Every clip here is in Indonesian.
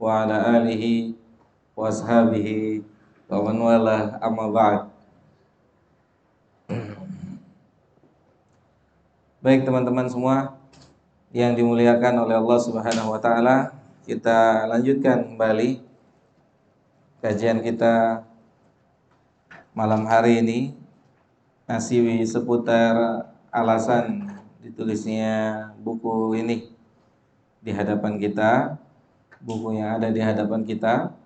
wa ala alihi wa ashabihi wa man walah, amma ba'd. Baik teman-teman semua yang dimuliakan oleh Allah Subhanahu wa taala, kita lanjutkan kembali kajian kita malam hari ini, masih seputar alasan ditulisnya buku ini di hadapan kita, buku yang ada di hadapan kita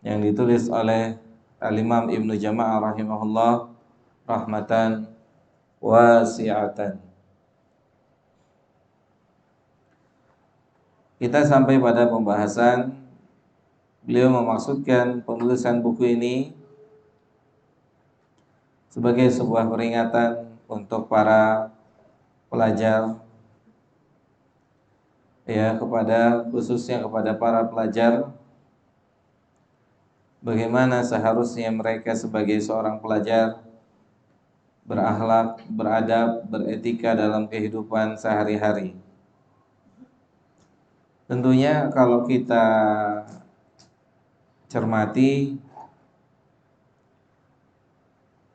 yang ditulis oleh Al-Imam Ibnu Jama'ah rahimahullah rahmatan wasi'atan. Kita sampai pada pembahasan beliau memaksudkan penulisan buku ini sebagai sebuah peringatan untuk para pelajar, ya, khususnya kepada para pelajar, bagaimana seharusnya mereka sebagai seorang pelajar berakhlak, beradab, beretika dalam kehidupan sehari-hari. Tentunya kalau kita cermati,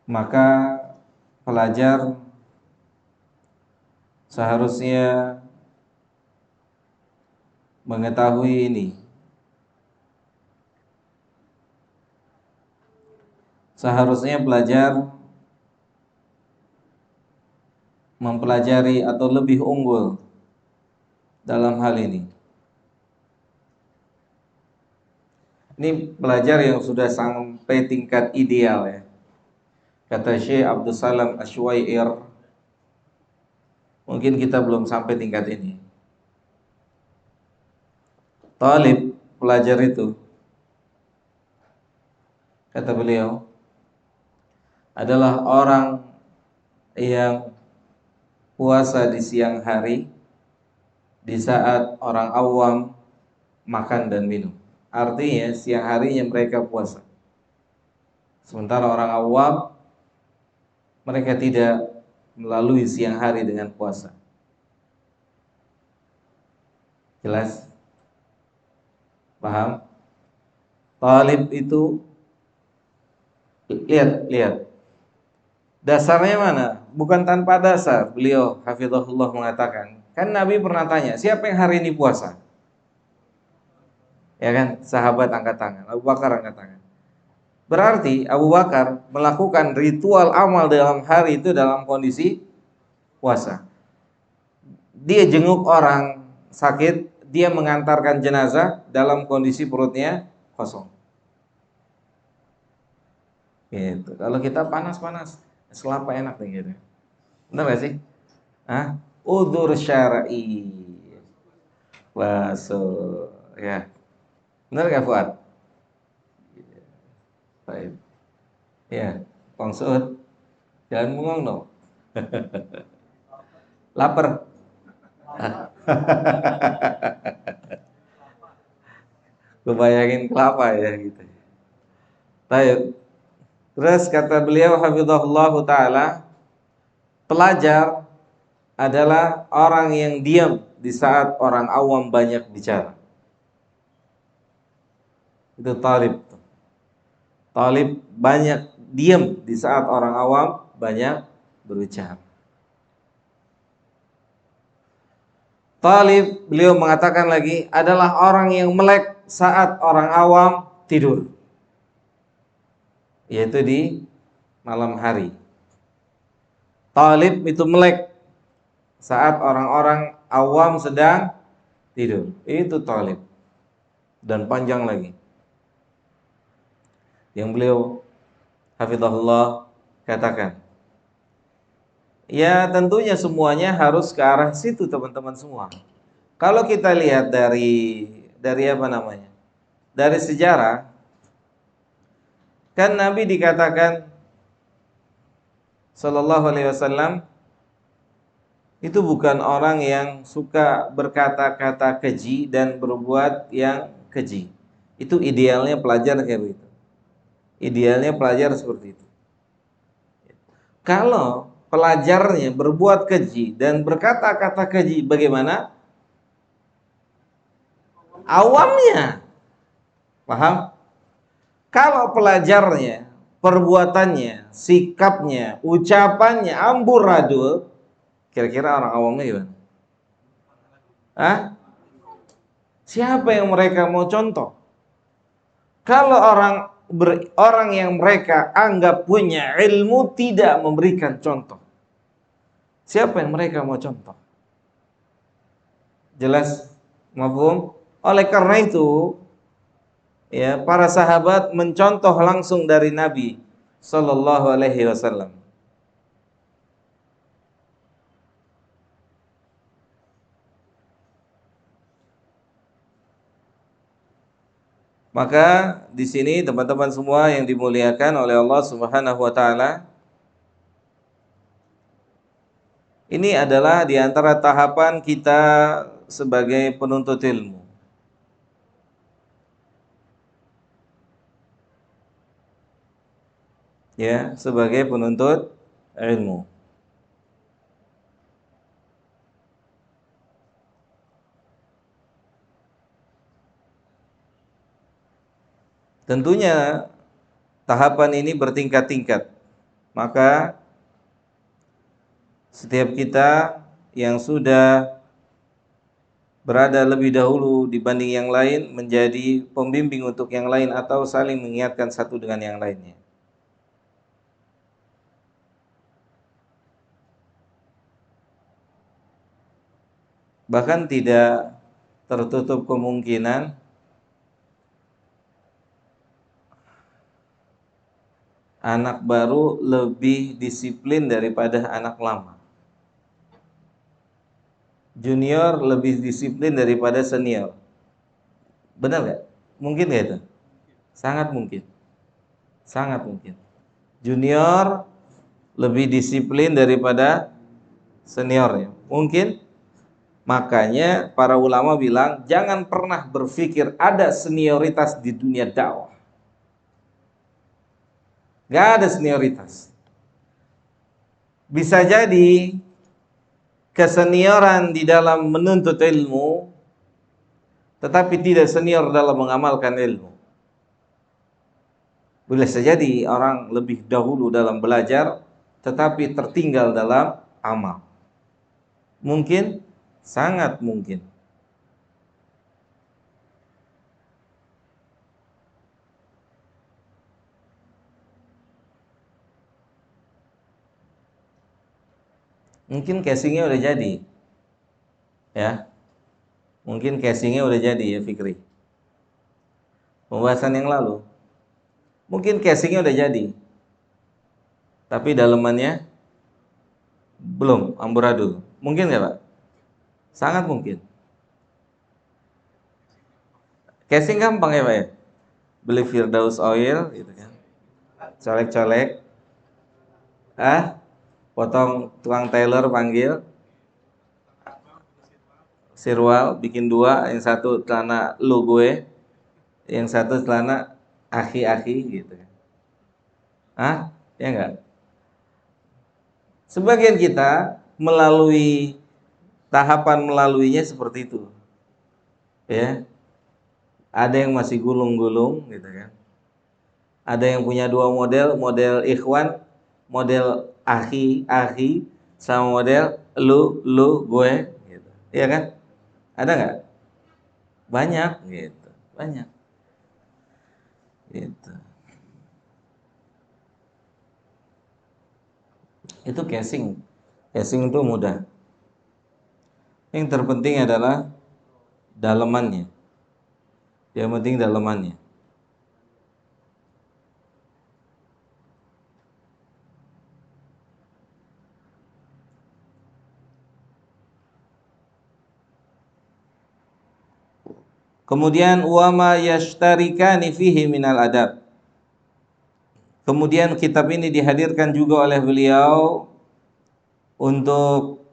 maka pelajar seharusnya mengetahui ini. Seharusnya pelajar mempelajari atau lebih unggul dalam hal ini. Ini pelajar yang sudah sampai tingkat ideal, ya. Kata Syekh Abdul Salam Asywair, mungkin kita belum sampai tingkat ini. Talib, pelajar itu, kata beliau, adalah orang yang puasa di siang hari di saat orang awam makan dan minum. Artinya siang harinya mereka puasa, sementara orang awam mereka tidak melalui siang hari dengan puasa. Jelas? Paham? Talib itu, lihat dasarnya mana? Bukan tanpa dasar. Beliau hafizahullah mengatakan, kan Nabi pernah tanya, siapa yang hari ini puasa? Ya kan, sahabat angkat tangan, Abu Bakar angkat tangan. Berarti Abu Bakar melakukan ritual amal dalam hari itu dalam kondisi puasa. Dia jenguk orang sakit, dia mengantarkan jenazah dalam kondisi perutnya kosong. Gitu. Kalau kita panas-panas, selapa enak nih gitu. Benar gak sih? Udzur syar'i. Masuk, ya. Benar gak Fuad? Baik. Ya, Bang Suud, jangan bengong dong. Lapar. Gue bayangin kelapa ya gitu. Baik. Terus kata beliau hafizahullah ta'ala, pelajar adalah orang yang diam di saat orang awam banyak bicara. Itu talib. Talib banyak diam di saat orang awam banyak berbicara. Talib, beliau mengatakan lagi, adalah orang yang melek saat orang awam tidur, yaitu di malam hari. Talib itu melek saat orang-orang awam sedang tidur. Itu talib. Dan panjang lagi yang beliau hafizahullah katakan. Ya, tentunya semuanya harus ke arah situ teman-teman semua. Kalau kita lihat dari apa namanya? Dari sejarah, kan Nabi dikatakan sallallahu alaihi wasallam itu bukan orang yang suka berkata-kata keji dan berbuat yang keji. Itu idealnya pelajar kayak begitu. Idealnya pelajar seperti itu. Kalau pelajarnya berbuat keji dan berkata-kata keji, bagaimana? Awamnya Paham? Kalau pelajarnya, perbuatannya, sikapnya, ucapannya amburadul, kira-kira orang awamnya gimana? Hah? Siapa yang mereka mau contoh? Kalau orang yang mereka anggap punya ilmu tidak memberikan contoh, siapa yang mereka mau contoh? Jelas? Mafhum? Oleh karena itu, ya, para sahabat mencontoh langsung dari Nabi Sallallahu Alaihi Wasallam. Maka di sini teman-teman semua yang dimuliakan oleh Allah Subhanahu wa taala, ini adalah di antara tahapan kita sebagai penuntut ilmu. Ya, sebagai penuntut ilmu. Tentunya tahapan ini bertingkat-tingkat. Maka setiap kita yang sudah berada lebih dahulu dibanding yang lain menjadi pembimbing untuk yang lain atau saling mengingatkan satu dengan yang lainnya. Bahkan tidak tertutup kemungkinan anak baru lebih disiplin daripada anak lama. Junior lebih disiplin daripada senior. Benar nggak? Mungkin nggak itu? Sangat mungkin. Sangat mungkin. Junior lebih disiplin daripada seniornya. Mungkin. Makanya para ulama bilang jangan pernah berpikir ada senioritas di dunia dakwah. Gak ada senioritas. Bisa jadi kesenioran di dalam menuntut ilmu, tetapi tidak senior dalam mengamalkan ilmu. Boleh jadi orang lebih dahulu dalam belajar, tetapi tertinggal dalam amal. Mungkin, sangat mungkin. Mungkin casingnya udah jadi, ya. Mungkin casingnya udah jadi ya Fikri. Pembahasan yang lalu. Mungkin casingnya udah jadi, tapi dalemannya belum amburadul. Mungkin nggak Pak? Sangat mungkin. Casing gampang ya Pak ya? Beli Firdaus oil gitu kan. Colek-colek. Potong tukang tailor panggil. Sirwal bikin dua, yang satu celana lu gue, yang satu celana aki-aki gitu kan. Ya enggak? Sebagian kita melalui tahapan melaluinya seperti itu. Ya. Ada yang masih gulung-gulung gitu kan. Ada yang punya dua model, model ikhwan, model aki-aki, sama model lu gue gitu. Iya kan? Ada nggak? Banyak gitu. Banyak. Gitu. Itu casing. Casing itu mudah. Yang terpenting adalah dalemannya. Yang penting dalemannya. Kemudian wama yashtarikani fihi minal adab. Kemudian kitab ini dihadirkan juga oleh beliau untuk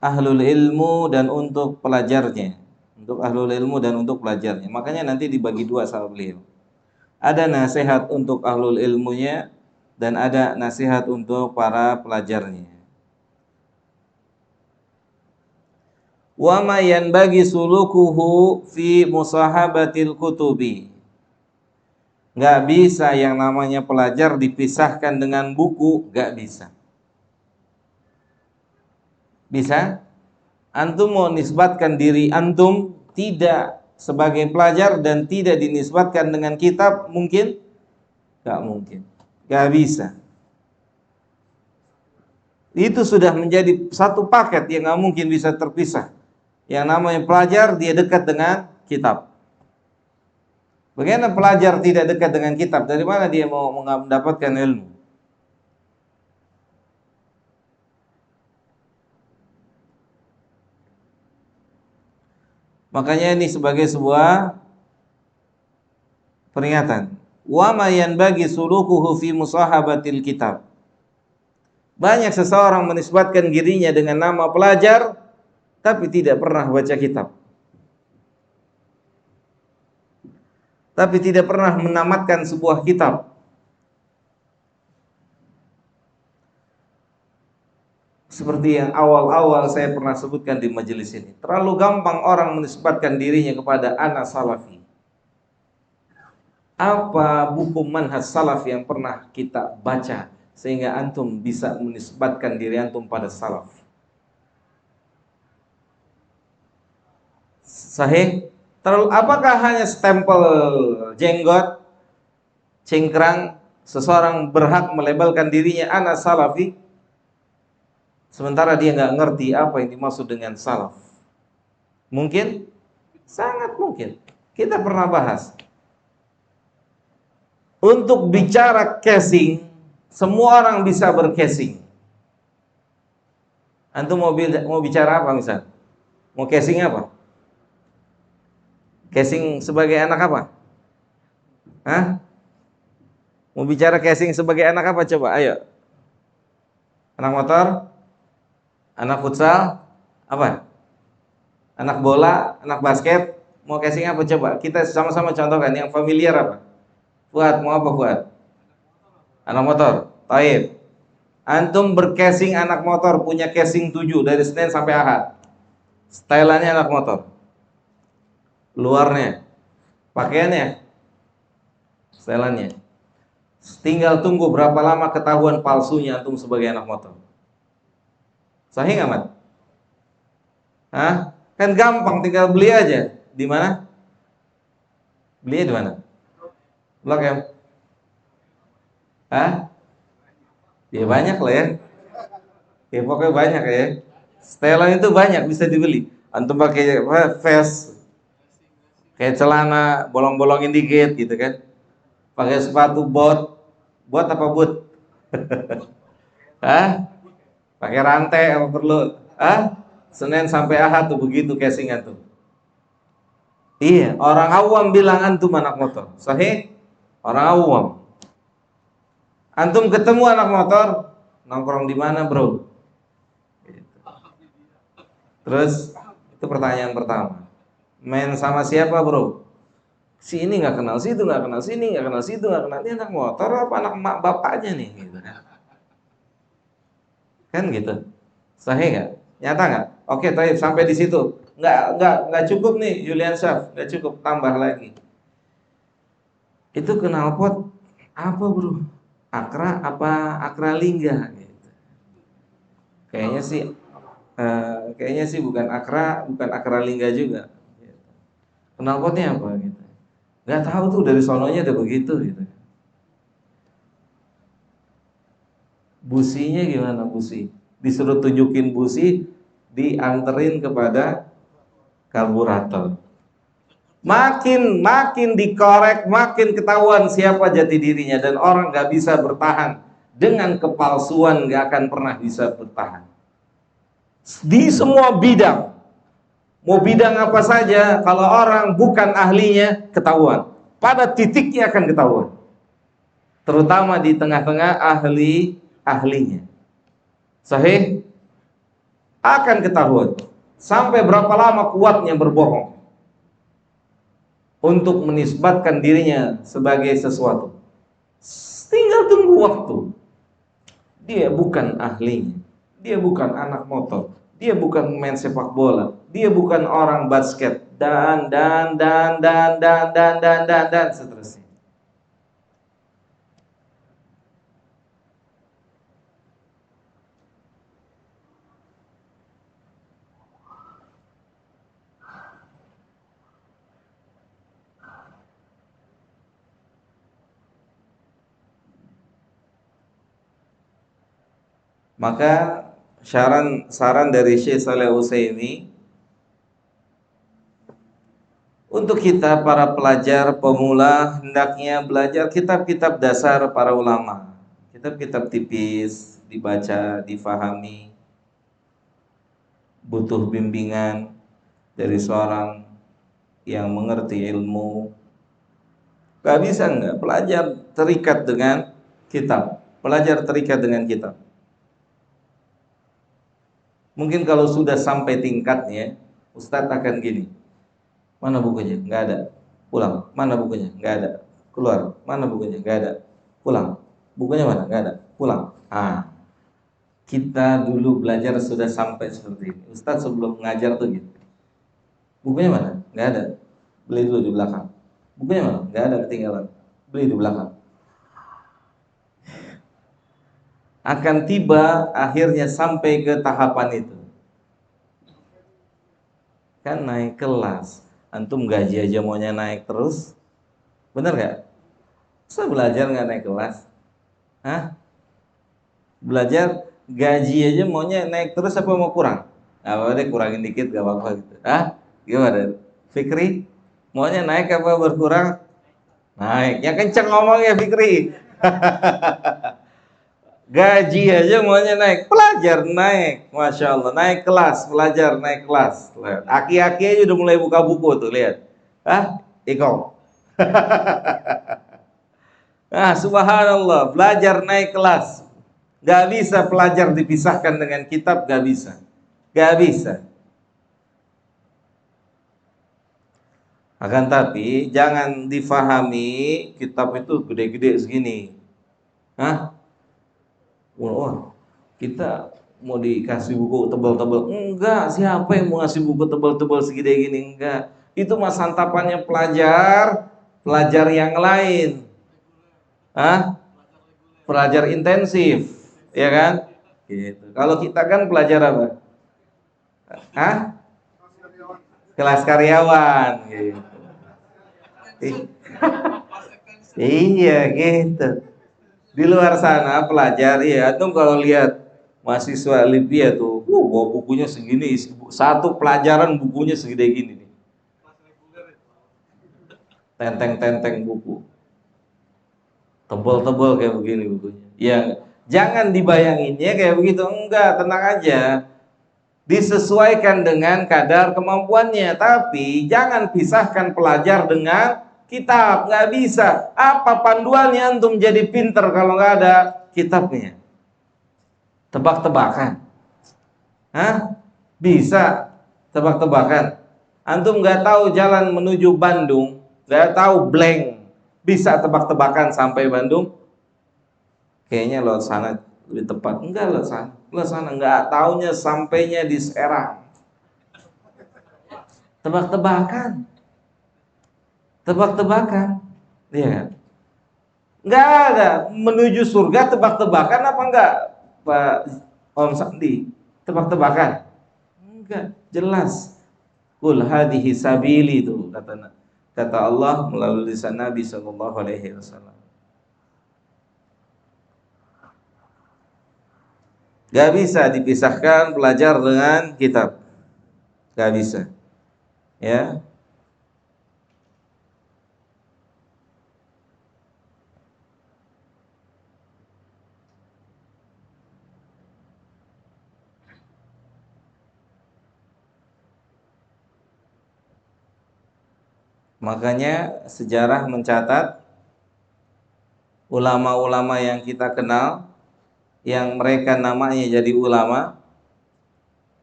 ahlul ilmu dan untuk pelajarnya. Untuk ahlul ilmu dan untuk pelajarnya. Makanya nanti dibagi dua sama beliau. Ada nasihat untuk ahlul ilmunya dan ada nasihat untuk para pelajarnya. Wa ma yanbaghi sulukuhu fi musahabatil kutubi. Nggak bisa yang namanya pelajar dipisahkan dengan buku, nggak bisa. Bisa? Antum mau nisbatkan diri antum tidak sebagai pelajar dan tidak dinisbatkan dengan kitab, mungkin? Nggak mungkin. Nggak bisa. Itu sudah menjadi satu paket yang nggak mungkin bisa terpisah. Yang namanya pelajar, dia dekat dengan kitab. Bagaimana pelajar tidak dekat dengan kitab? Dari mana dia mau mendapatkan ilmu? Makanya ini sebagai sebuah peringatan. Wa ma yanbaghi sulukuhu fi musahabatil kitab. Banyak seseorang menisbatkan dirinya dengan nama pelajar tapi tidak pernah baca kitab. Tapi tidak pernah menamatkan sebuah kitab. Seperti yang awal-awal saya pernah sebutkan di majelis ini. Terlalu gampang orang menisbatkan dirinya kepada anak salafi. Apa buku manhaj salaf yang pernah kita baca sehingga antum bisa menisbatkan diri antum pada salaf? Sahih? Terlalu, apakah hanya stempel jenggot, cingkrang, seseorang berhak melabelkan dirinya anak salafi, sementara dia nggak ngerti apa yang dimaksud dengan salaf? Mungkin? Sangat mungkin. Kita pernah bahas. Untuk bicara casing, semua orang bisa bercasing. Antum mau bicara apa misal? Mau casing apa? Casing sebagai anak apa? Hah? Mau bicara casing sebagai anak apa coba? Ayo. Anak motor? Anak futsal? Apa? Anak bola? Anak basket? Mau casing apa coba? Kita sama-sama contohkan yang familiar apa? Fuad, mau apa Fuad? Anak motor. Taib. Antum bercasing anak motor, punya casing 7 dari Senin sampai Ahad. Stylannya anak motor. Luarnya, pakaiannya, setelannya. Tinggal tunggu berapa lama ketahuan palsunya antum sebagai anak motor. Sahih nggak, Mat? Hah? Kan gampang, tinggal beli aja. Di mana? Belinya di mana? Blok M. Hah? Ya banyak lah ya. Ya pokoknya banyak ya. Setelan itu banyak bisa dibeli. Antum pakai vest, kayak celana bolong-bolongin dikit gitu kan. Pakai sepatu bot apa boot? Hah? Pakai rantai apa perlu? Hah? Senin sampai Ahad tuh begitu casingnya tuh. Iya, orang awam bilang antum anak motor. Sahih? Orang awam. Antum ketemu anak motor, nongkrong di mana, bro? Terus itu pertanyaan pertama. Main sama siapa, bro? Si ini nggak kenal, si itu nggak kenal, si ini nggak kenal, si itu nggak kenal. Ini anak motor apa anak mak bapaknya nih? Gitu kan gitu. Sahih nggak? Nyata nggak? Oke, taib sampai di situ. Nggak cukup nih, Julian Syaf, nggak cukup, tambah lagi. Itu knalpot apa, bro? Akra apa Akralingga? Gitu. Kayaknya sih bukan Akralingga juga. Gitu. Knalpotnya apa? Gitu. Nggak tahu tuh, dari sononya ada begitu gitu. Businya gimana busi? Disuruh tunjukin busi, dianterin kepada karburator. Makin dikorek, makin ketahuan siapa jati dirinya, dan orang nggak bisa bertahan dengan kepalsuan, nggak akan pernah bisa bertahan di semua bidang. Mau bidang apa saja, kalau orang bukan ahlinya ketahuan, pada titiknya akan ketahuan. Terutama di tengah-tengah ahlinya. Sahih? Akan ketahuan. Sampai berapa lama kuatnya berbohong untuk menisbatkan dirinya sebagai sesuatu. Tinggal tunggu waktu. Dia bukan ahlinya. Dia bukan anak motor. Dia bukan main sepak bola. Dia bukan orang basket. Dan seterusnya. Maka saran dari Syekh Shalih Utsaimin untuk kita para pelajar pemula hendaknya belajar kitab-kitab dasar para ulama. Kitab-kitab tipis dibaca, difahami, butuh bimbingan dari seorang yang mengerti ilmu. Gak bisa enggak pelajar terikat dengan kitab. Pelajar terikat dengan kitab. Mungkin kalau sudah sampai tingkatnya, Ustadz akan gini. Mana bukunya? Nggak ada. Pulang. Mana bukunya? Nggak ada. Keluar. Mana bukunya? Nggak ada. Pulang. Bukunya mana? Nggak ada. Pulang. Kita dulu belajar sudah sampai seperti ini. Ustadz sebelum ngajar tuh gitu. Bukunya mana? Nggak ada. Beli dulu di belakang. Bukunya mana? Nggak ada, ketinggalan. Beli di belakang. Akan tiba akhirnya sampai ke tahapan itu. Kan naik kelas. Antum gaji aja maunya naik terus. Bener gak? Masa belajar gak naik kelas? Belajar gaji aja maunya naik terus apa mau kurang? Apa deh kurangin dikit gak apa-apa gitu. Gimana? Fikri? Maunya naik apa berkurang? Naik. Ya kenceng ngomong ya Fikri. Gaji aja maunya naik, pelajar naik, masya Allah, naik kelas, pelajar naik kelas. Aki-aki aja udah mulai buka buku tuh, lihat. Iko. Subhanallah, belajar naik kelas. Gak bisa pelajar dipisahkan dengan kitab, gak bisa. Gak bisa. Akan tapi, jangan difahami kitab itu gede-gede segini. Wah, kita mau dikasih buku tebal-tebal. Enggak, siapa yang mau ngasih buku tebal-tebal segede gini? Enggak. Itu mah santapannya pelajar yang lain. Pelajar intensif, ya kan? Gitu. Kalau kita kan pelajar apa? Kelas karyawan gitu. Iya, gitu. Di luar sana pelajar ya, tuh kalau lihat mahasiswa Libya tuh, bawa bukunya segini, satu pelajaran bukunya segede gini nih. Tenteng-tenteng buku. Tebal-tebal kayak begini bukunya. Ya, jangan dibayanginnya kayak begitu, enggak, tenang aja. Disesuaikan dengan kadar kemampuannya, tapi jangan pisahkan pelajar dengan kitab, nggak bisa. Apa panduannya antum jadi pinter kalau nggak ada kitabnya? Tebak-tebakan? Bisa tebak-tebakan. Antum nggak tahu jalan menuju Bandung, nggak tahu blank, bisa tebak-tebakan sampai Bandung? Kayaknya lewat sana lebih tepat. Enggak, lewat sana nggak taunya sampainya di Serang. Tebak-tebakan. Iya kan? Nggak ada menuju surga tebak-tebakan apa enggak, Pak Om Sandi? Tebak-tebakan? Enggak, jelas. Qul hadhihi sabili, itu kata Allah melalui lisan Nabi sallallahu alaihi wasallam. Gak bisa dipisahkan pelajar dengan kitab. Gak bisa. Ya. Makanya sejarah mencatat ulama-ulama yang kita kenal, yang mereka namanya jadi ulama,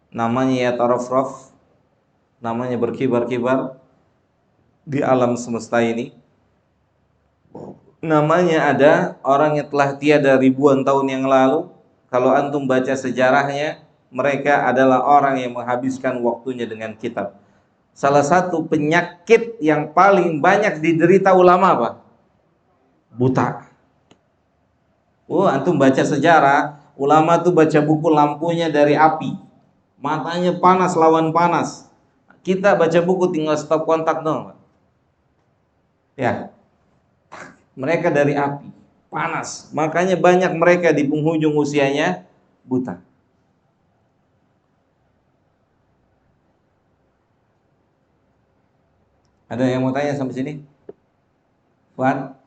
namanya ya tarafraf, namanya berkibar-kibar di alam semesta ini. Namanya ada orang yang telah tiada ribuan tahun yang lalu. Kalau antum baca sejarahnya, mereka adalah orang yang menghabiskan waktunya dengan kitab. Salah satu penyakit yang paling banyak diderita ulama apa? Buta. Antum baca sejarah, ulama tuh baca buku lampunya dari api, matanya panas lawan panas. Kita baca buku tinggal stop kontak dong. Ya, mereka dari api, panas. Makanya banyak mereka di penghujung usianya buta. Ada yang mau tanya sampai sini? Fuad?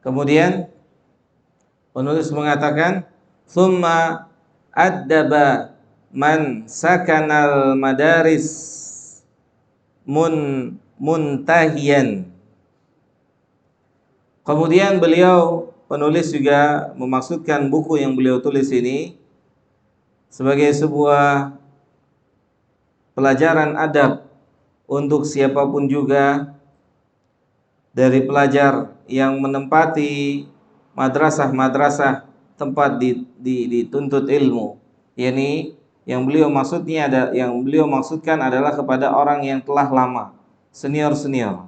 Kemudian penulis mengatakan, "Tsumma addaba man sakanal madaris muntahiyan." Kemudian beliau penulis juga memaksudkan buku yang beliau tulis ini sebagai sebuah pelajaran adab untuk siapapun juga dari pelajar yang menempati madrasah-madrasah tempat dituntut ilmu. Yani yang beliau maksudkan adalah kepada orang yang telah lama, senior-senior.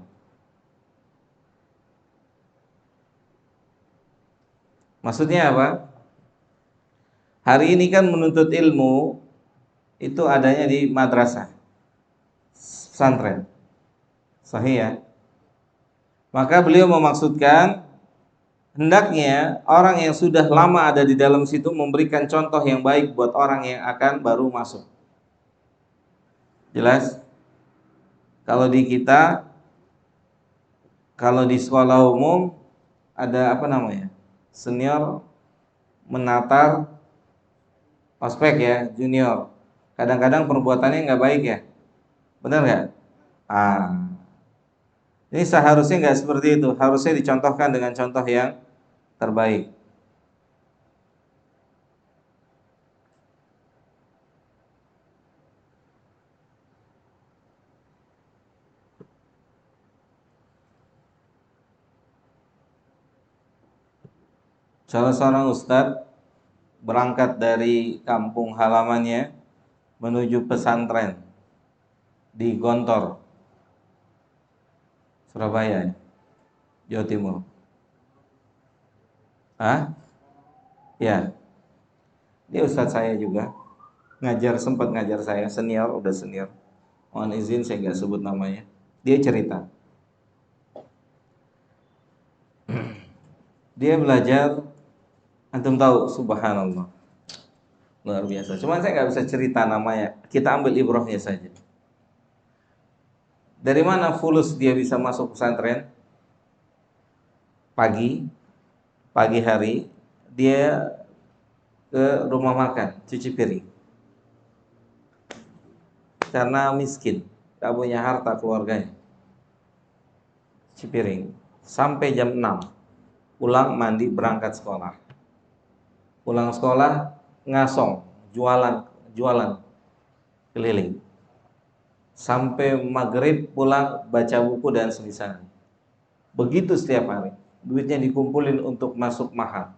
Maksudnya apa? Hari ini kan menuntut ilmu itu adanya di madrasah, pesantren. Sahih ya? Maka beliau memaksudkan hendaknya orang yang sudah lama ada di dalam situ memberikan contoh yang baik buat orang yang akan baru masuk. Jelas? Kalau di kita, kalau di sekolah umum ada apa namanya? Senior menatar ospek ya, junior. Kadang-kadang perbuatannya nggak baik ya, benar nggak? Ini seharusnya nggak seperti itu. Harusnya dicontohkan dengan contoh yang terbaik. Salah seorang ustadz berangkat dari kampung halamannya menuju pesantren di Gontor, Surabaya, Jawa Timur. Ya, dia ustadz saya juga, sempat ngajar saya, senior, udah senior. Mohon izin saya nggak sebut namanya. Dia cerita, dia belajar, antum tahu, subhanallah, luar biasa. Cuman saya nggak bisa cerita namanya. Kita ambil ibrahnya saja. Dari mana fulus dia bisa masuk pesantren? Pagi hari dia ke rumah makan, cuci piring. Karena miskin, tak punya harta keluarganya. Cuci piring sampai jam 6. Pulang mandi berangkat sekolah. Pulang sekolah ngasong, jualan keliling. Sampai maghrib pulang baca buku dan semisalnya. Begitu setiap hari. Duitnya dikumpulin untuk masuk mahal.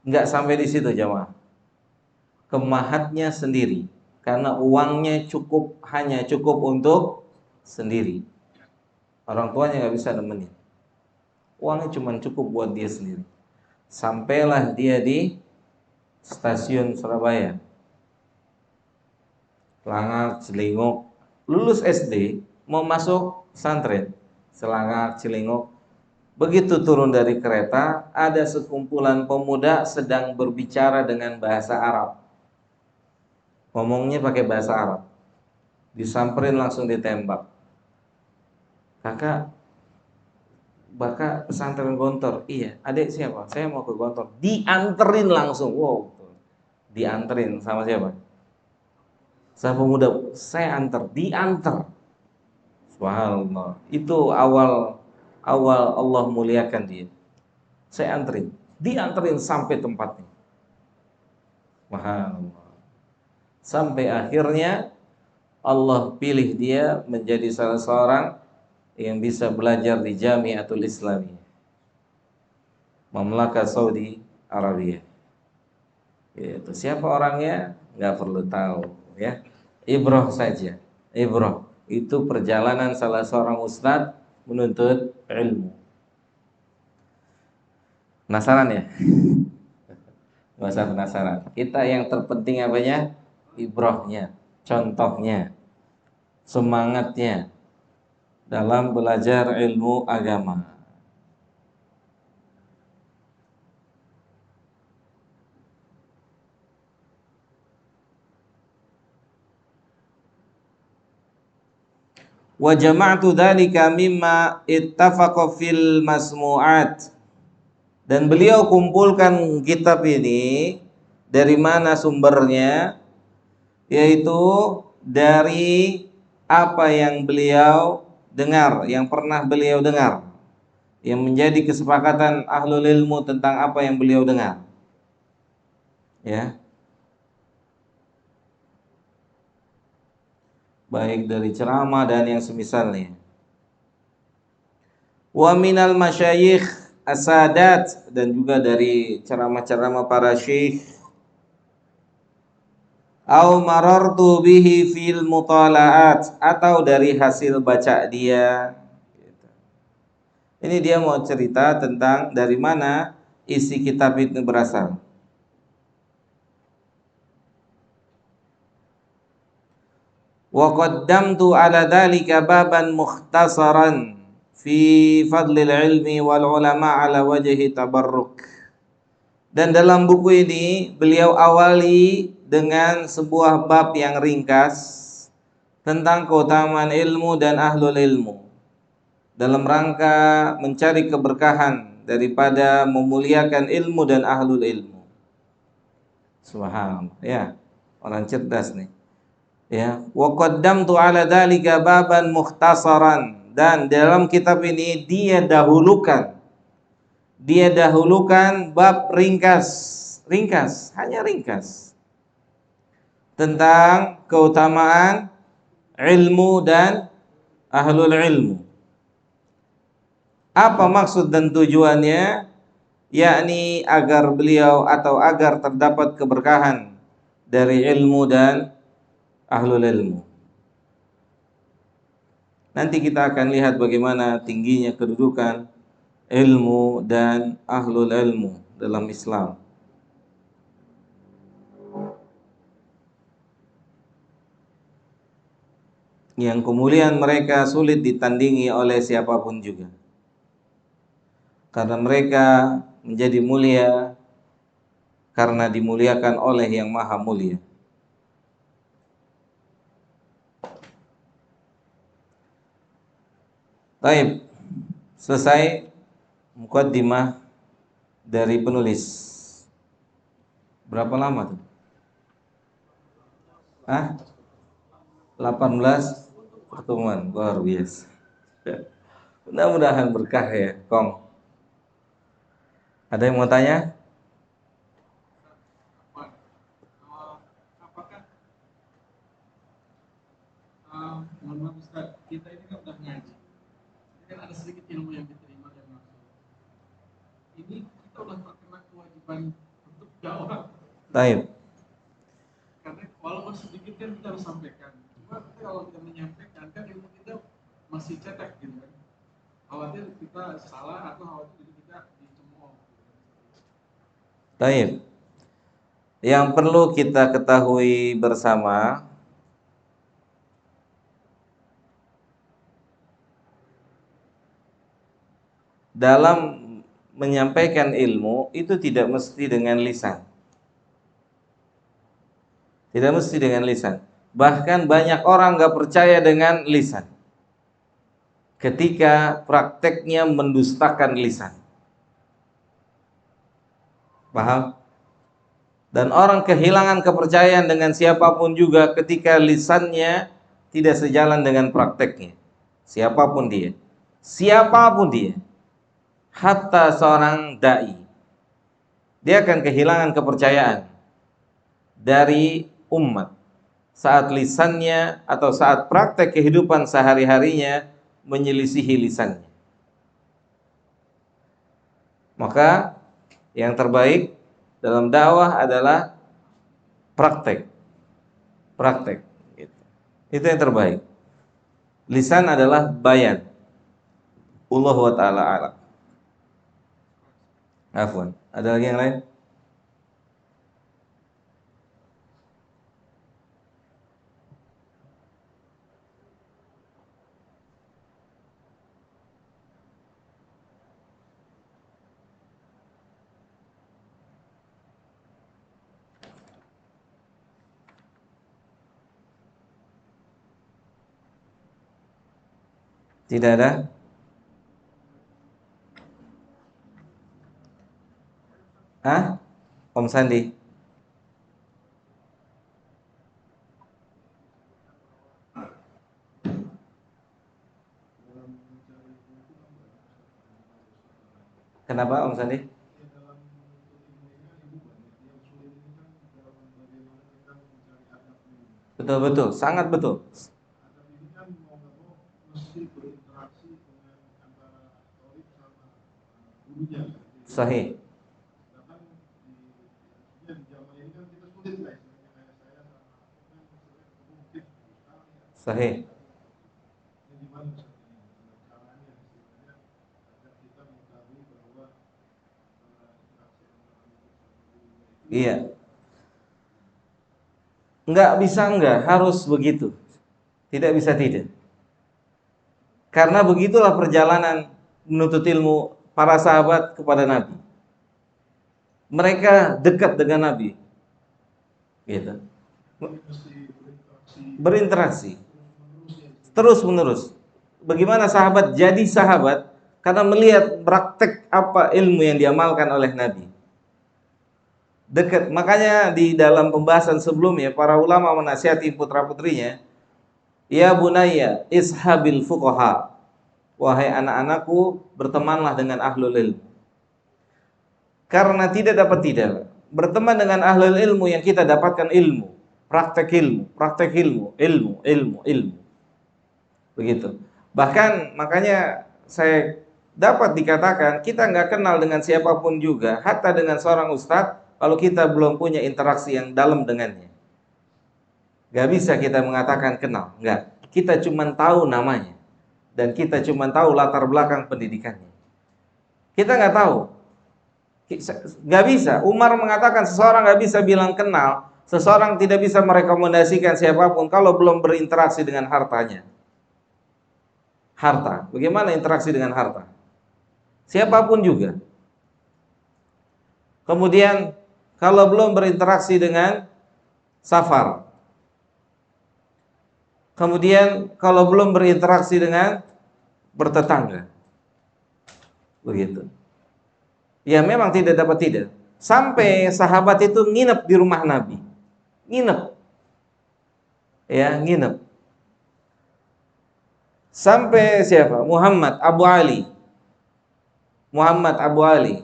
Enggak sampai di situ jamaah. Kemahatnya sendiri. Karena uangnya hanya cukup untuk sendiri. Orang tuanya nggak bisa nemenin. Uangnya cuma cukup buat dia sendiri. Sampailah dia di stasiun Surabaya. Selangak, Cilinguk, lulus SD, mau masuk pesantren, Selangak, Cilinguk. Begitu turun dari kereta, ada sekumpulan pemuda sedang berbicara dengan bahasa Arab. Ngomongnya pakai bahasa Arab. Disamperin langsung ditembak. Kakak pesantren Gontor. Iya, adik siapa? Saya mau ke Gontor. Dianterin langsung. Wow, dianterin sama siapa? Saya pemuda, saya diantar. Subhanallah. Itu awal Allah muliakan dia. Saya dianterin sampai tempatnya. Subhanallah. Sampai akhirnya Allah pilih dia menjadi salah seorang yang bisa belajar di Jamiatul Islamiyah, Mamlakah Saudi Arabia. Itu siapa orangnya? Nggak perlu tahu, ya. Ibrah saja. Ibrah itu perjalanan salah seorang ustadz menuntut ilmu. Penasaran ya? Gak usah penasaran. Kita yang terpenting apanya? Ibrohnya, contohnya, semangatnya dalam belajar ilmu agama. Wa jama'tu dzalika mimma ittafaqa fil masmu'at. Dan beliau kumpulkan kitab ini dari mana sumbernya? Yaitu dari apa yang beliau dengar, yang pernah beliau dengar, yang menjadi kesepakatan ahlul ilmu tentang apa yang beliau dengar. Ya, baik dari ceramah dan yang semisalnya. Wa minal masyayikh asadat, dan juga dari ceramah-ceramah para syekh. Au marartu bihi fil mutala'at, atau dari hasil baca dia. Ini dia mau cerita tentang dari mana isi kitab itu berasal. Wa qaddamtu ala dhalika baban mukhtasaran fi fadlil ilmi wal ulama ala wajhi tabarruk. Dan dalam buku ini beliau awali dengan sebuah bab yang ringkas tentang keutamaan ilmu dan ahlul ilmu, dalam rangka mencari keberkahan daripada memuliakan ilmu dan ahlul ilmu. Subhanallah, ya, orang cerdas nih. Ya, wa qaddamtu ala dzalika baban mukhtasaran, dan dalam kitab ini dia dahulukan bab ringkas, hanya ringkas, tentang keutamaan ilmu dan ahlul ilmu. Apa maksud dan tujuannya? Yakni agar beliau atau agar terdapat keberkahan dari ilmu dan ahlul ilmu. Nanti kita akan lihat bagaimana tingginya kedudukan ilmu dan ahlul ilmu dalam Islam. Yang kemuliaan mereka sulit ditandingi oleh siapapun juga. Karena mereka menjadi mulia karena dimuliakan oleh yang maha mulia. Baik, selesai mukaddimah dari penulis. Berapa lama tuh? 18 pertemuan, luar biasa. Mudah-mudahan berkah ya, Kong. Ada yang mau tanya? Mohon maaf Ustaz, kita ini kan udah ngaji. Ini kan ada sedikit ilmu yang diterima dan masuk. Ini kita udah terkena kewajiban untuk dakwah. Baik. Karena walaupun sedikit kan kita harus sampaikan. Cuma kita kalau kita menyampaikan kan ilmu kita masih cetek gitu kan. Khawatir kita salah atau khawatir kita dicemooh. Baik. Yang perlu kita ketahui bersama, dalam menyampaikan ilmu itu tidak mesti dengan lisan. Tidak mesti dengan lisan. Bahkan banyak orang gak percaya dengan lisan ketika prakteknya mendustakan lisan. Paham? Dan orang kehilangan kepercayaan dengan siapapun juga ketika lisannya tidak sejalan dengan prakteknya. Siapapun dia. Siapapun dia. Hatta seorang da'i, dia akan kehilangan kepercayaan dari umat saat lisannya atau saat praktek kehidupan sehari-harinya menyelisihi lisannya. Maka yang terbaik dalam dakwah adalah praktek. Praktek. Itu yang terbaik. Lisan adalah bayan. Allahu ta'ala a'lam. Afwan. Ada lagi yang lain? Tidak ada? Hah? Om Sandi? Kenapa Om Sandi? Betul betul, sangat betul. Sahih. Sahih. Iya. Enggak, harus begitu. Tidak bisa tidak. Karena begitulah perjalanan menuntut ilmu para sahabat kepada Nabi. Mereka dekat dengan Nabi. Gitu. Berinteraksi. Terus menerus. Bagaimana sahabat jadi sahabat? Karena melihat praktek apa ilmu yang diamalkan oleh Nabi. Dekat. Makanya di dalam pembahasan sebelumnya para ulama menasihati putra-putrinya, ya bunayya ishabil fuqaha. Wahai anak-anakku, bertemanlah dengan ahlul ilmu. Karena tidak dapat tidak berteman dengan ahlul ilmu yang kita dapatkan ilmu, praktek ilmu. Begitu. Bahkan makanya saya dapat dikatakan kita nggak kenal dengan siapapun juga, hatta dengan seorang ustadz, kalau kita belum punya interaksi yang dalam dengannya. Gak bisa kita mengatakan kenal, nggak. Kita cuma tahu namanya dan kita cuma tahu latar belakang pendidikannya. Kita nggak tahu. Gak bisa. Umar mengatakan seseorang gak bisa bilang kenal, seseorang tidak bisa merekomendasikan siapapun kalau belum berinteraksi dengan hartanya. Harta. Bagaimana interaksi dengan harta? Siapapun juga. Kemudian kalau belum berinteraksi dengan safar. Kemudian kalau belum berinteraksi dengan bertetangga. Begitu. Ya memang tidak dapat tidak. Sampai sahabat itu nginep di rumah Nabi. Nginep. Ya, nginep. Sampai siapa? Muhammad Abu Ali. Muhammad Abu Ali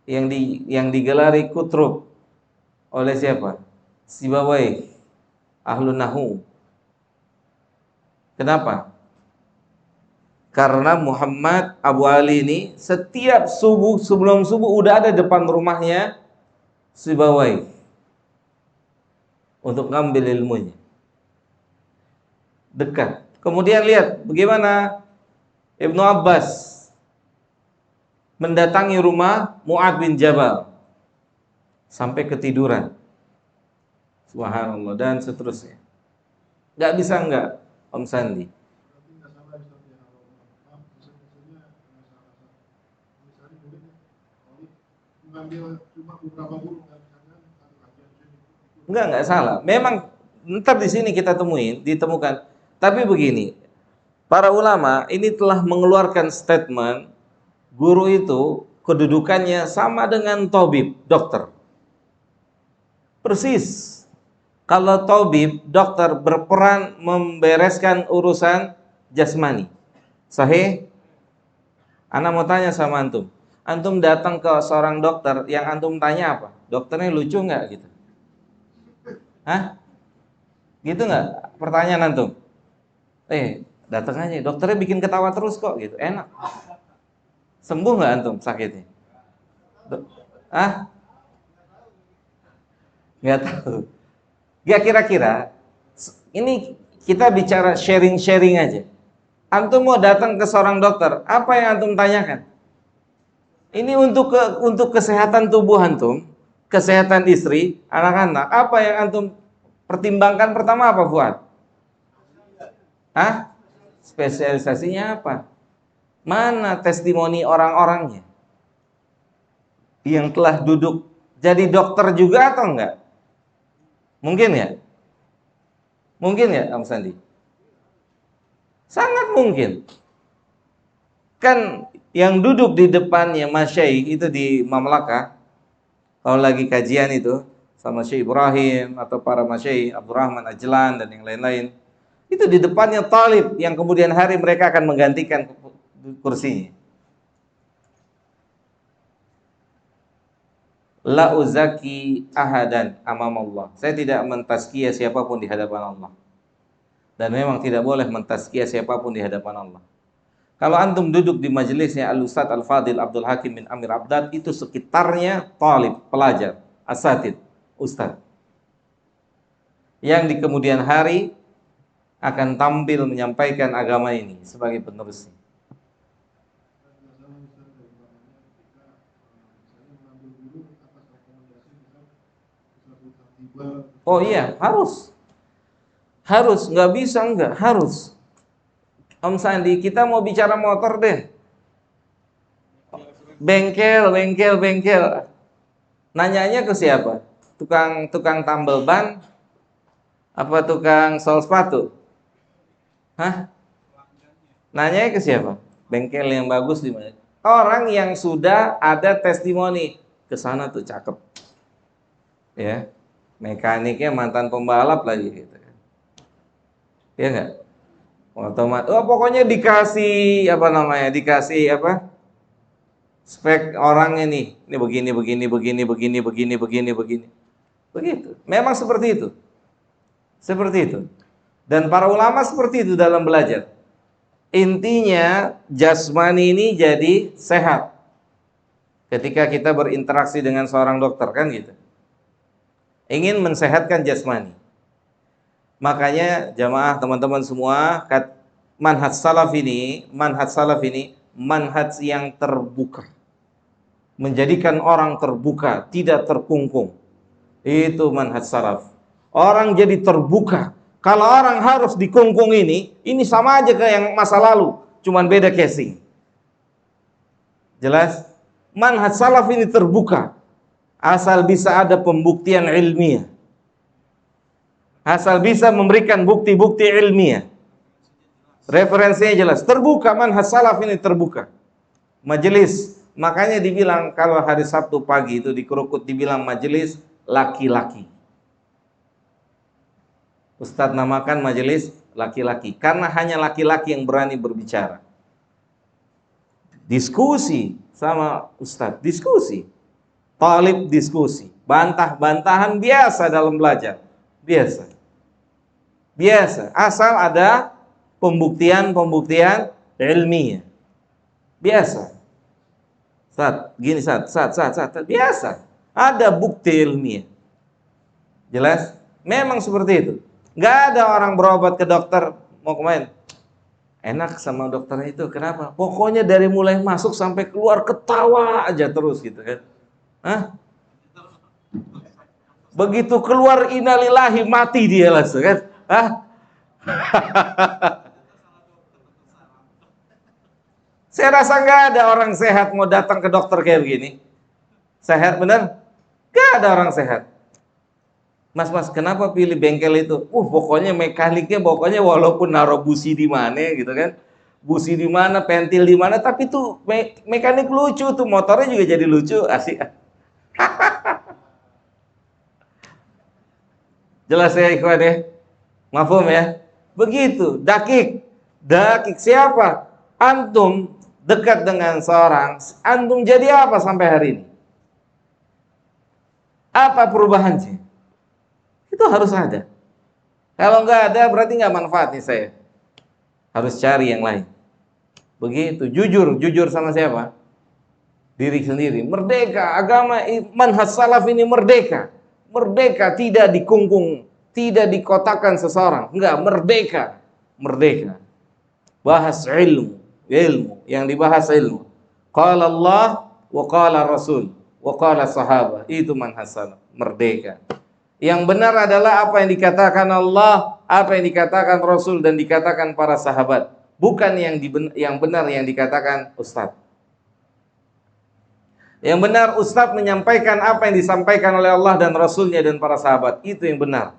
yang digelari Kutrub oleh siapa? Sibawayh, Ahlun Nahu. Kenapa? Karena Muhammad Abu Ali ini setiap subuh, sebelum subuh udah ada depan rumahnya Sibawayh untuk ngambil ilmunya. Dekat. Kemudian lihat bagaimana Ibnu Abbas mendatangi rumah Mu'ad bin Jabal sampai ketiduran. Subhanallah, dan seterusnya. Gak bisa enggak Om Sandi? Enggak salah. Memang ntar di sini kita ditemukan. Tapi begini, para ulama ini telah mengeluarkan statement guru itu kedudukannya sama dengan tabib, dokter. Persis. Kalau tabib, dokter berperan membereskan urusan jasmani. Sahih? Ana mau tanya sama antum. Antum datang ke seorang dokter, yang antum tanya apa? Dokternya lucu nggak gitu? Hah? Gitu nggak? Pertanyaan antum. Datang aja, dokternya bikin ketawa terus kok gitu. Enak. Sembuh nggak antum sakitnya? Nggak tahu. Ya kira-kira ini kita bicara sharing aja. Antum mau datang ke seorang dokter, apa yang antum tanyakan? Ini untuk kesehatan tubuh antum, kesehatan istri, anak-anak. Apa yang antum pertimbangkan pertama apa, Fuad? Hah? Spesialisasinya apa? Mana testimoni orang-orangnya yang telah duduk jadi dokter juga atau enggak? Mungkin ya? Mungkin ya, Om Sandi? Sangat mungkin. Kan yang duduk di depannya Masyaikh itu di Mamlakah, kalau lagi kajian itu sama Syekh Ibrahim atau para Masyaikh Abdurrahman Ajlan dan yang lain-lain, itu di depannya talib yang kemudian hari mereka akan menggantikan kursinya. La uzaki ahadan amamallah. Saya tidak mentazkiyah siapapun di hadapan Allah. Dan memang tidak boleh mentazkiyah siapapun di hadapan Allah. Kalau antum duduk di majelisnya Al-Ustadz Al-Fadil Abdul Hakim bin Amir Abdad, itu sekitarnya talib, pelajar, asatid, ustadz, yang di kemudian hari akan tampil menyampaikan agama ini sebagai penerusnya. Oh iya, harus, nggak bisa enggak, harus. Om Sandi, kita mau bicara motor deh. Bengkel. Nanyanya ke siapa? Tukang tambal ban? Apa tukang sol sepatu? Hah? Nanyanya ke siapa? Bengkel yang bagus di mana? Orang yang sudah ada testimoni, ke sana tuh cakep. Ya. Mekaniknya mantan pembalap lagi gitu kan. Iya enggak? Otomatis, pokoknya dikasih apa namanya? Dikasih apa? Spek orangnya nih. Ini begini. Begitu. Memang seperti itu. Seperti itu. Dan para ulama seperti itu dalam belajar. Intinya jasmani ini jadi sehat. Ketika kita berinteraksi dengan seorang dokter kan gitu. Ingin mensehatkan jasmani. Makanya jamaah teman-teman semua, manhaj salaf ini manhaj yang terbuka. Menjadikan orang terbuka, tidak terkungkung. Itu manhaj salaf. Orang jadi terbuka. Kalau orang harus dikungkung ini sama aja kayak yang masa lalu, cuman beda casing. Jelas? Manhaj salaf ini terbuka. Asal bisa ada pembuktian ilmiah. Asal bisa memberikan bukti-bukti ilmiah. Referensinya jelas. Terbuka, manhaj salaf ini terbuka. Majelis. Makanya dibilang kalau hari Sabtu pagi itu di Krukut dibilang majelis laki-laki. Ustadz namakan majelis laki-laki. Karena hanya laki-laki yang berani berbicara. Diskusi sama Ustadz. Diskusi. Talib diskusi. Bantah-bantahan biasa dalam belajar. Biasa, asal ada pembuktian ilmiah. Biasa. Biasa. Ada bukti ilmiah. Jelas? Memang seperti itu. Nggak ada orang berobat ke dokter mau kemana? Enak sama dokternya itu. Kenapa? Pokoknya dari mulai masuk sampai keluar ketawa aja terus gitu kan. Hah? Begitu keluar innalillahi mati dia langsung kan. Hah? Saya rasa nggak ada orang sehat mau datang ke dokter kayak begini. Sehat bener? Nggak ada orang sehat. Mas, kenapa pilih bengkel itu? Pokoknya mekaniknya, walaupun naruh busi di mana gitu kan. Busi di mana, pentil di mana, tapi tuh mekanik lucu tuh, motornya juga jadi lucu, asik. Jelas ya ikhwan ya? Mafhum ya? Begitu, dakik siapa? Antum dekat dengan seorang, antum jadi apa sampai hari ini? Apa perubahannya? Itu harus ada. Kalau nggak ada berarti nggak manfaat nih saya. Harus cari yang lain. Begitu, jujur sama siapa? Diri sendiri. Merdeka, agama manhaj salaf ini merdeka. Merdeka, tidak dikungkung, tidak dikotakan seseorang. Enggak, merdeka. Bahas ilmu, yang dibahas ilmu. Qala Allah, wa qala Rasul, wa qala sahabat. Itu manhaj salaf, merdeka. Yang benar adalah apa yang dikatakan Allah, apa yang dikatakan Rasul dan dikatakan para sahabat, bukan yang benar yang dikatakan ustaz. Yang benar ustaz menyampaikan apa yang disampaikan oleh Allah dan Rasulnya dan para sahabat. Itu yang benar.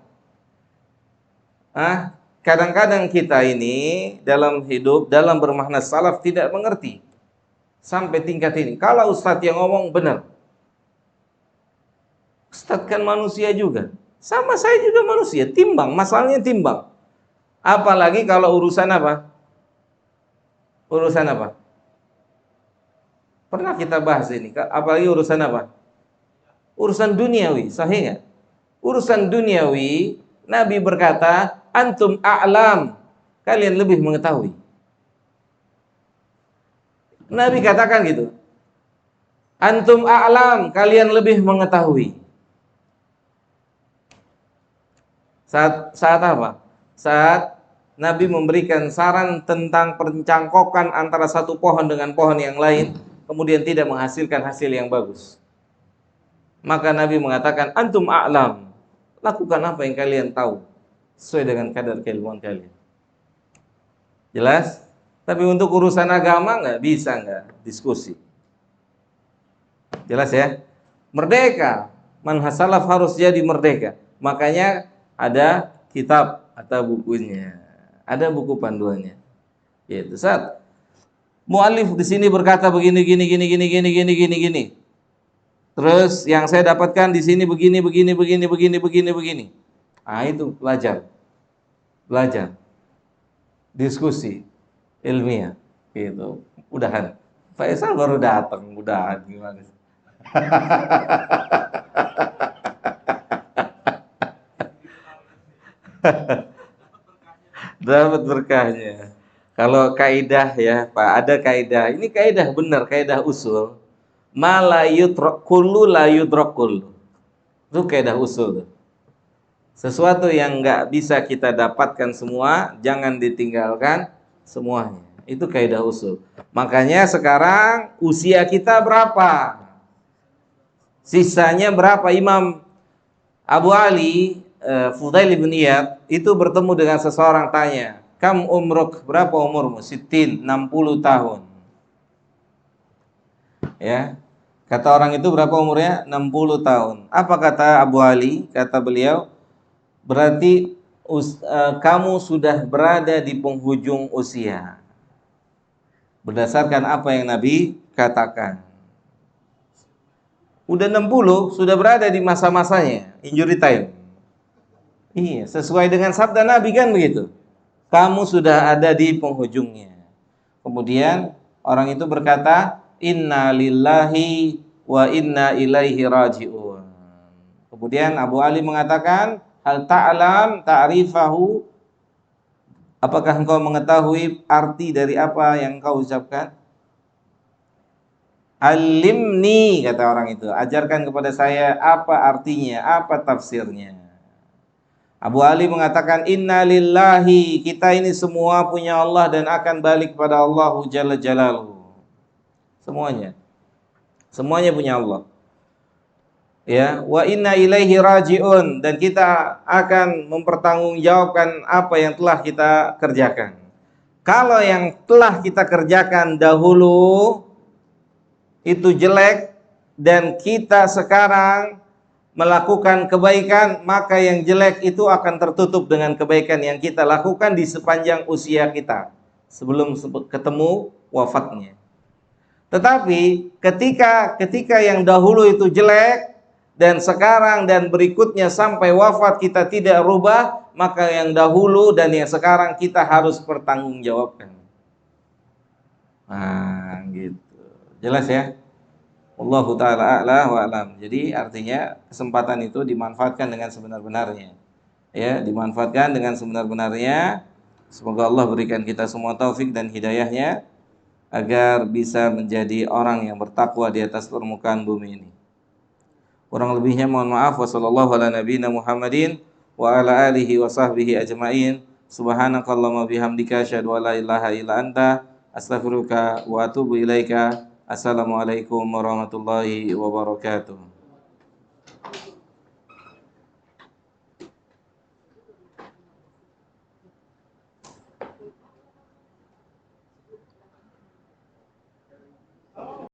Kadang-kadang kita ini dalam hidup, dalam bermakna salaf tidak mengerti sampai tingkat ini. Kalau ustaz yang ngomong benar, ustaz kan manusia juga, sama saya juga manusia, timbang, masalahnya timbang. Apalagi kalau urusan apa? Urusan apa? Pernah kita bahas ini, apalagi urusan apa? Urusan duniawi, sahih nggak? Urusan duniawi, Nabi berkata, antum a'lam, kalian lebih mengetahui. Nabi katakan gitu. Antum a'lam, kalian lebih mengetahui. Saat apa? Saat Nabi memberikan saran tentang pencangkokan antara satu pohon dengan pohon yang lain, kemudian tidak menghasilkan hasil yang bagus. Maka Nabi mengatakan, antum a'lam, lakukan apa yang kalian tahu sesuai dengan kadar keilmuan kalian. Jelas? Tapi untuk urusan agama nggak bisa diskusi. Jelas ya? Merdeka, manhaj salaf harus jadi merdeka. Makanya ada kitab atau bukunya, ada buku panduannya. Yaitu saat mu'alif di sini berkata begini, gini. Terus yang saya dapatkan di sini begini. Itu belajar, diskusi ilmiah, gitu. Udahan. Faisal baru datang, udahan gimana? Dapat berkahnya. Kalau kaidah ya, Pak, ada kaidah. Ini kaidah benar, kaidah usul. Ma la yudrak kullu la yudrak kullu. Itu kaidah usul. Sesuatu yang enggak bisa kita dapatkan semua, jangan ditinggalkan semuanya. Itu kaidah usul. Makanya sekarang usia kita berapa? Sisanya berapa? Imam Abu Ali Fudail bin Iyad itu bertemu dengan seseorang, tanya, kam umruk, berapa umurmu? Sittin, 60 tahun. Ya. Kata orang itu berapa umurnya? 60 tahun. Apa kata Abu Ali? Kata beliau, berarti kamu sudah berada di penghujung usia. Berdasarkan apa yang Nabi katakan. Udah 60, sudah berada di masa-masanya, injury time. Iya, sesuai dengan sabda Nabi kan begitu. Kamu sudah ada di penghujungnya. Kemudian orang itu berkata, inna lillahi wa inna ilaihi raji'un. Kemudian Abu Ali mengatakan, hal ta'lam ta'rifahu, apakah engkau mengetahui arti dari apa yang engkau ucapkan? Alimni, kata orang itu, ajarkan kepada saya apa artinya, apa tafsirnya. Abu Ali mengatakan, inna lillahi, kita ini semua punya Allah dan akan balik kepada Allah Jalla Jalaluhu. Semuanya punya Allah. Ya, wa inna ilaihi raji'un, dan kita akan mempertanggungjawabkan apa yang telah kita kerjakan. Kalau yang telah kita kerjakan dahulu itu jelek dan kita sekarang melakukan kebaikan, maka yang jelek itu akan tertutup dengan kebaikan yang kita lakukan di sepanjang usia kita sebelum ketemu wafatnya. Tetapi ketika yang dahulu itu jelek dan sekarang dan berikutnya sampai wafat kita tidak rubah, maka yang dahulu dan yang sekarang kita harus pertanggungjawabkan. Nah, gitu. Jelas ya? Wallahu ta'ala a'la wa a'lam. Jadi artinya kesempatan itu dimanfaatkan dengan sebenar-benarnya. Ya, dimanfaatkan dengan sebenar-benarnya. Semoga Allah berikan kita semua taufik dan hidayahnya agar bisa menjadi orang yang bertakwa di atas permukaan bumi ini. Kurang lebihnya mohon maaf. Wassallallahu ala nabiyina Muhammadin wa ala alihi wa sahbihi ajma'in. Subhanakallahumma bihamdika asyhadu an la ilaha illa anta astaghfiruka wa atubu ilaika. Assalamualaikum warahmatullahi wabarakatuh.